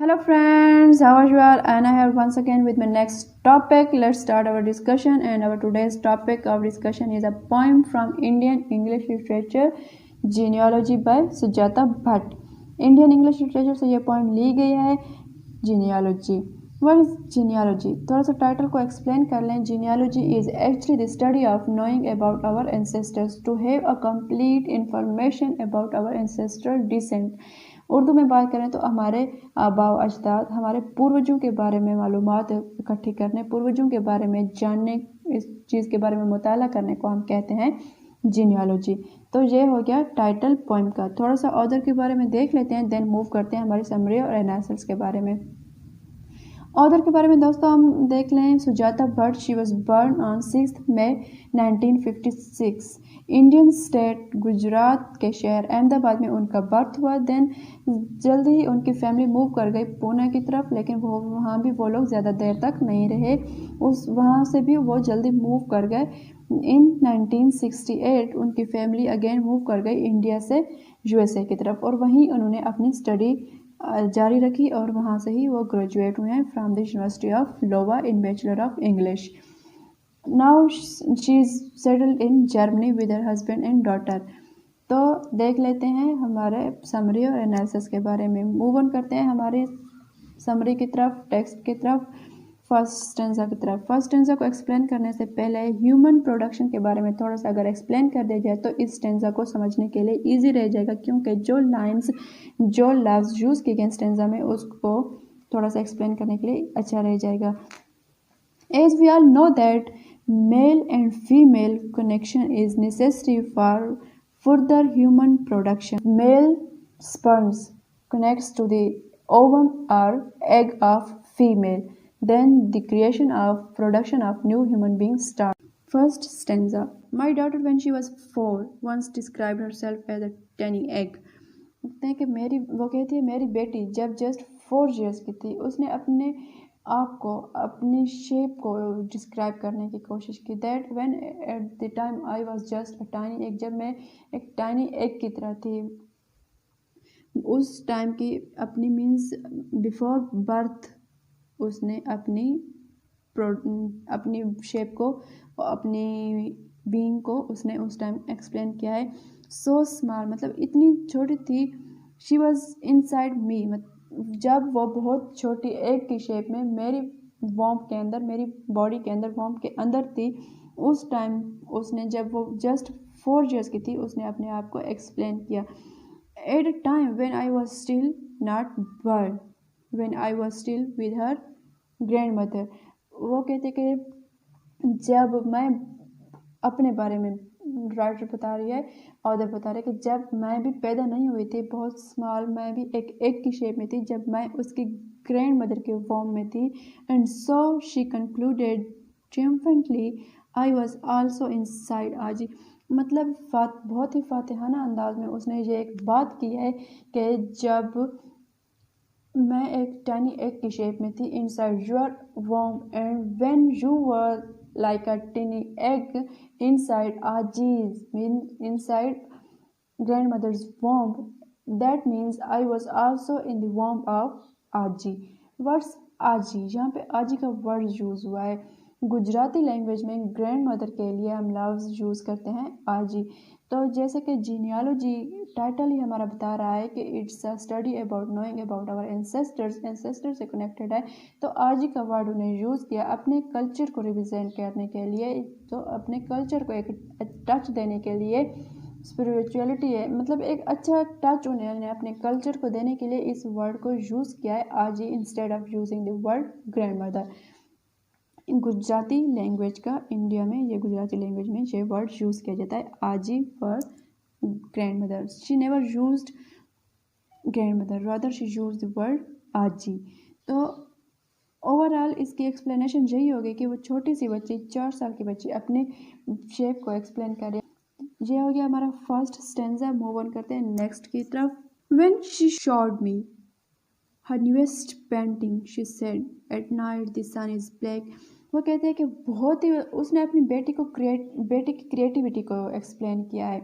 Hello friends, how are you all? And I have once again with my next topic. Let's start our discussion, and our today's topic of discussion is a poem from Indian English literature, Genealogy by Sujata Bhatt. Indian English literature से ये poem ली गई है, Genealogy. What is genealogy? थोड़ा सा title को explain कर लें. Genealogy is actually the study of knowing about our ancestors, to have a complete information about our ancestral descent. Urdu में बात करें तो हमारे आबाओ अजदाद, हमारे पूर्वजों के बारे में मालूमात इकट्ठी करने, पूर्वजों के बारे में जानने, इस चीज़ के बारे में मुताला करने को हम कहते हैं जीनियोलॉजी. तो ये हो गया टाइटल पोइम का. थोड़ा सा ऑथर के बारे में देख लेते हैं, देन मूव करते हैं हमारी समरी और एनालिसिस के बारे में. ऑथर के बारे में दोस्तों हम देख लें. Sujata Bhatt, she was born on 6 मई 1956, इंडियन स्टेट गुजरात के शहर अहमदाबाद में उनका बर्थ हुआ. देन जल्दी ही उनकी फैमिली मूव कर गई पुणे की तरफ, लेकिन वहाँ भी वो लोग ज़्यादा देर तक नहीं रहे. वहाँ से भी वो जल्दी मूव कर गए. इन 1968 उनकी फैमिली अगेन मूव कर गई इंडिया से यूएसए की तरफ, और वहीं उन्होंने अपनी स्टडी जारी रखी, और वहाँ से ही वो ग्रेजुएट हुए हैं from the university of Iowa in bachelor of English. Now she is settled in Germany with her husband and daughter. तो देख लेते हैं हमारे समरी और एनालिसिस के बारे में. मूव ऑन करते हैं हमारे समरी की तरफ, टेक्स्ट की तरफ, फर्स्ट स्टेंजा की तरफ. फर्स्ट स्टेंजा को एक्सप्लेन करने से पहले ह्यूमन प्रोडक्शन के बारे में थोड़ा सा अगर एक्सप्लेन कर दिया जाए तो इस स्टेंजा को समझने के लिए इजी रह जाएगा, क्योंकि जो लाइंस जो लफ्ज़ यूज़ किए गए स्टेंजा में उसको थोड़ा सा एक्सप्लेन करने के लिए अच्छा रह जाएगा. As we all know that male and female connection is necessary for further human production. Male sperms connects to the ovum or egg of female. Then the production of new human beings starts. First stanza. My daughter when she was 4 once described herself as a tiny egg. वो कहती है मेरी बेटी जब just 4 years की थी उसने अपने आप को, अपनी शेप को डिस्क्राइब करने की कोशिश की. That when at the time I was just a tiny egg, जब मैं एक टाइनी एग की तरह थी. उस टाइम की अपनी मीन्स बिफोर बर्थ उसने अपनी शेप को, अपनी बीइंग को उसने उस टाइम एक्सप्लेन किया है. सो स्मॉल मतलब इतनी छोटी थी. शी वॉज इनसाइड मी, जब वो बहुत छोटी एग की शेप में मेरी वॉम्प के अंदर, मेरी बॉडी के अंदर, वॉम्प के अंदर थी. उस टाइम उसने, जब वो जस्ट 4 years की थी, उसने अपने आप को एक्सप्लेन किया. At a time when I was still not burn, when I was still with her grand mother. वो कहते कि जब मैं, अपने बारे में राइटर बता रही है, ऑथर बता रहे कि जब मैं भी पैदा नहीं हुई थी, बहुत स्मॉल, मैं भी एक एग की शेप में थी जब मैं उसकी ग्रैंड मदर के फॉर्म में थी. And so she concluded triumphantly I was also inside आजी. मतलब बहुत ही फातिहाना अंदाज में उसने ये एक बात की है कि जब मैं एक टाइनी एग की शेप में थी इनसाइड योर वॉर्म, and when you were like a tiny egg inside Aji's, inside grandmother's womb. That means I was also in the womb of Aji. What's Aji? यहाँ पे आजी का वर्ड यूज़ हुआ है. गुजराती लैंग्वेज में ग्रैंड मदर के लिए हम लफ्ज़ यूज़ करते हैं आजी. तो जैसे कि जीनियोलॉजी टाइटल ही हमारा बता रहा है कि it's a study about knowing about our ancestor से कनेक्टेड है, तो आजी का वर्ड उन्हें यूज़ किया अपने कल्चर को रिप्रेजेंट करने के लिए, तो अपने कल्चर को एक टच देने के लिए. स्पिरिचुअलिटी है, मतलब एक अच्छा टच उन्होंने अपने कल्चर को देने के लिए इस वर्ड को यूज़ किया है आजी instead of using the word grand mother. Gujarati language का, इंडिया में ये गुजराती लैंग्वेज में ये वर्ड यूज़ किया जाता है आजी for grand mother. She never used grand mother, rather she use the word आजी. तो ओवरऑल इसकी एक्सप्लेनेशन यही होगी कि वो छोटी सी बच्ची, 4 साल की बच्ची अपने शेप को एक्सप्लेन कर रही है. ये हो गया हमारा फर्स्ट स्टेंजा. मूव ऑन करते हैं नेक्स्ट की तरफ. When she showed me her newest painting, she said, at night the sun is black. वो कहते हैं कि बहुत ही उसने अपनी बेटी की क्रिएटिविटी को एक्सप्लेन किया है.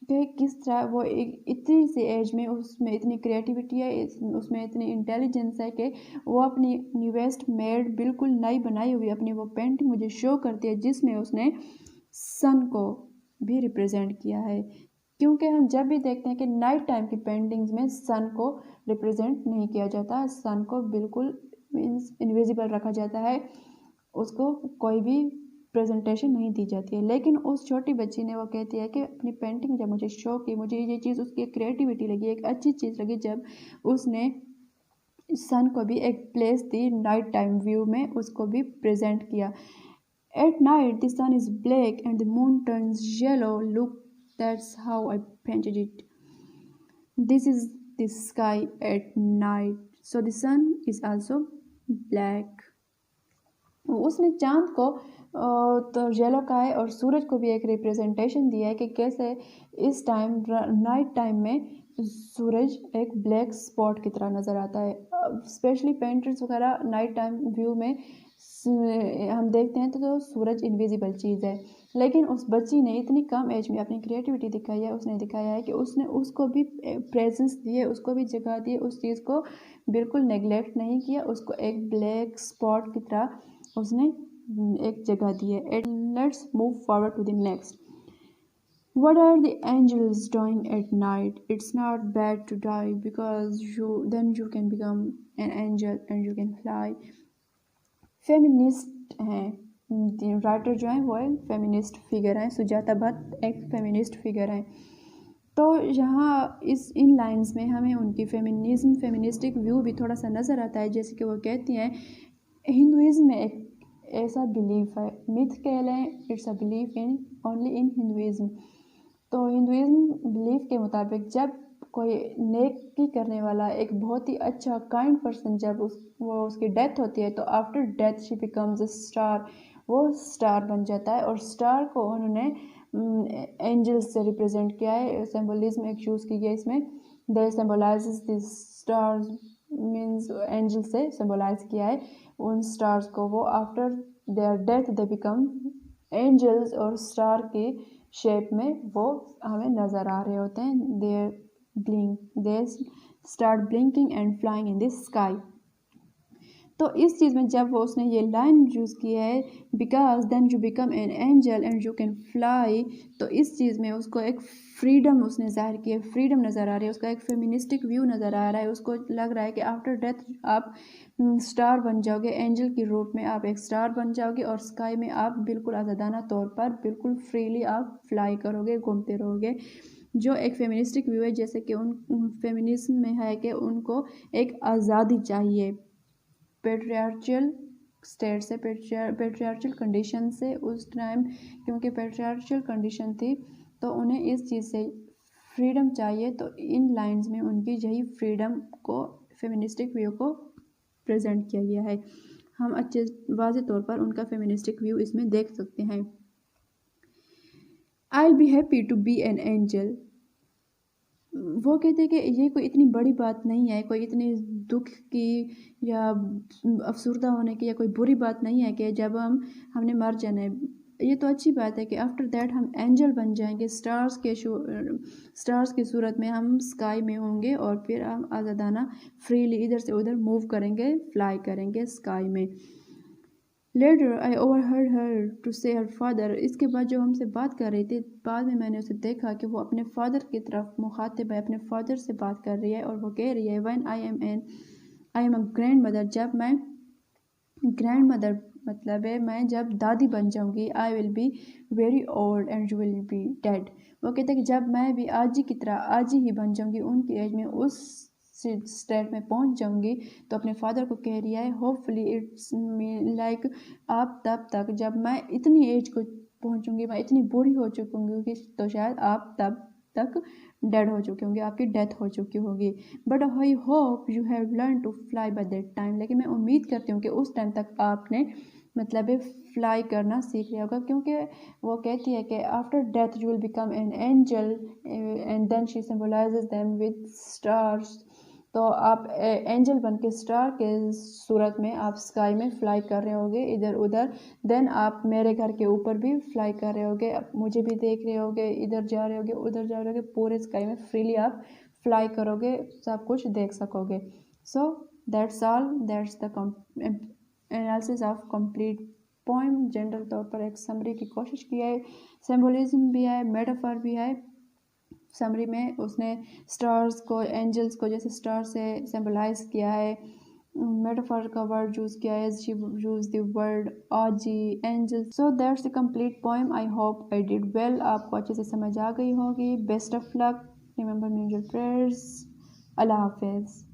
कि किस तरह वो एक इतनी सी एज में उसमें इतनी क्रिएटिविटी है, उसमें इतनी इंटेलिजेंस है कि वो अपनी न्यूएस्ट मेड बिल्कुल नई बनाई हुई अपनी वो पेंटिंग मुझे शो करती है, जिसमें उसने सन को भी रिप्रेजेंट किया है। क्योंकि हम जब भी देखते हैं कि नाइट टाइम की पेंटिंग्स में सन को रिप्रेजेंट नहीं किया जाता, सन को बिल्कुल मीन्स इनविजिबल रखा जाता है, उसको कोई भी प्रेजेंटेशन नहीं दी जाती है। लेकिन उस छोटी बच्ची ने वो कहती है कि अपनी पेंटिंग जब मुझे शो की, मुझे ये चीज़ उसकी क्रिएटिविटी लगी, एक अच्छी चीज़ लगी जब उसने सन को भी एक प्लेस दी, नाइट टाइम व्यू में उसको भी प्रेजेंट किया। At night the sun is black and the moon turns yellow. Look, that's how I painted it. This is the sky at night. So the sun is also black. उसने चांद को तो yellow का है और सूरज को भी एक रिप्रेजेंटेशन दिया है कि कैसे इस टाइम नाइट टाइम में सूरज एक ब्लैक स्पॉट की तरह नज़र आता है। स्पेशली पेंटर्स वगैरह नाइट टाइम व्यू में हम देखते हैं तो सूरज इनविजिबल चीज़ है। लेकिन उस बच्ची ने इतनी कम एज में अपनी क्रिएटिविटी दिखाई है, उसने दिखाया है कि उसने उसको भी प्रेजेंस दिए, उसको भी जगह दी, उस चीज़ को बिल्कुल नेगलेक्ट नहीं किया, उसको एक ब्लैक स्पॉट की तरह उसने एक जगह दी है। Let's move forward to the next. What are the angels doing at night? It's not bad to die because you can become an angel and you can fly. Feminist हैं writer जो हैं वो एक फेमिनिस्ट फिगर हैं, सुजाता भट्ट एक feminist figure हैं। तो यहाँ इन लाइंस में हमें उनकी फेमिनिज्म फेमिनिस्टिक व्यू भी थोड़ा सा नज़र आता है। जैसे कि वो कहती हैं हिंदुइज्म में एक ऐसा बिलीफ है, मिथ कह लें, it's a belief in only in Hinduism. तो हिंदुइज्म बिलीफ के मुताबिक जब कोई नेकी करने वाला एक बहुत ही अच्छा काइंड पर्सन जब उसकी डेथ होती है तो after death she becomes a star, वो स्टार बन जाता है। और स्टार को उन्होंने एंजल्स से रिप्रेजेंट किया है, सिंबलिज्म एक चूज़ की गई इसमें। They symbolizes the stars means angel से सिंबलाइज किया है उन स्टार्स को। वो after their death they become angels और स्टार के शेप में वो हमें नज़र आ रहे होते हैं। They start blinking and flying in the sky. तो इस चीज़ में जब वो उसने ये लाइन यूज़ की है because then you become an angel and you can fly, तो इस चीज़ में उसको एक फ्रीडम उसने ज़ाहिर की है, फ्रीडम नज़र आ रही है, उसका एक फेमिनिस्टिक व्यू नज़र आ रहा है। उसको लग रहा है कि आफ्टर डेथ आप स्टार बन जाओगे, एंजल के रूप में आप एक स्टार बन जाओगे और स्काई में आप बिल्कुल आज़ादाना तौर पर बिल्कुल फ्रीली आप फ्लाई करोगे, घूमते रहोगे, जो एक फेमिनिस्टिक व्यू है। जैसे कि उन फेमिनिज्म में है कि उनको एक आज़ादी चाहिए पेट्रियार्चल स्टेट से, पेट्रियार्चल कंडीशन से उस टाइम, क्योंकि पेट्रियार्चल कंडीशन थी तो उन्हें इस चीज़ से फ्रीडम चाहिए। तो इन लाइंस में उनकी यही फ्रीडम को फेमिनिस्टिक व्यू को प्रेजेंट किया गया है। हम अच्छे वाज़े तौर पर उनका फेमिनिस्टिक व्यू इसमें देख सकते हैं। I will be happy to be an angel. वो कहते हैं कि ये कोई इतनी बड़ी बात नहीं है, कोई इतनी दुख की या अफसरदा होने की या कोई बुरी बात नहीं है कि जब हमने मर जाना है। ये तो अच्छी बात है कि आफ्टर दैट हम एंजल बन जाएंगे, स्टार्स की सूरत में हम स्काई में होंगे और फिर हम आज़ादाना फ्रीली इधर से उधर मूव करेंगे, फ्लाई करेंगे स्काई में। Later, I overheard her to say her father. इसके बाद जो हमसे बात कर रही थी, बाद में मैंने उसे देखा कि वो अपने फादर की तरफ मुखातिब है, अपने फादर से बात कर रही है और वो कह रही है When I am a grandmother, जब मैं ग्रैंड मदर मतलब है मैं जब दादी बन जाऊंगी, आई will be very old and you will be dead. वो कहते हैं कि जब मैं भी आजी की तरह आजी ही बन जाऊंगी, उनकी एज में उस स्टेट में पहुंच जाऊंगी, तो अपने फादर को कह रही है होपफुली इट्स लाइक आप तब तक जब मैं इतनी एज को पहुंचूंगी, मैं इतनी बूढ़ी हो चुकी होंगी तो शायद आप तब तक डेड हो चुके होंगे, आपकी डेथ हो चुकी होगी। But I hope you have learn to fly by that time. लेकिन मैं उम्मीद करती हूँ कि उस टाइम तक आपने मतलब फ्लाई करना सीख लिया होगा, क्योंकि वो कहती है कि after death you will become an angel and then she symbolizes them with stars. तो आप एंजल बन के स्टार के सूरत में आप स्काई में फ्लाई कर रहे होगे इधर उधर। देन आप मेरे घर के ऊपर भी फ्लाई कर रहे होगे, मुझे भी देख रहे होगे, इधर जा रहे होगे उधर जा रहे होगे, पूरे स्काई में फ्रीली आप फ्लाई करोगे, सब कुछ देख सकोगे। So that's all, that's the analysis of complete poem. General तौर पर एक समरी की कोशिश की है, सिंबोलिज्म भी है, मेटाफर भी है। समरी में उसने स्टार्स को, एंजल्स को जैसे स्टार से सिंबलाइज किया है, मेटाफर का वर्ड यूज किया है, यूज द वर्ड आजी angel. So that's the complete poem. I hope I did well, आपको अच्छे से समझ आ गई होगी। Best of luck, remember mutual prayers. Allah Hafiz.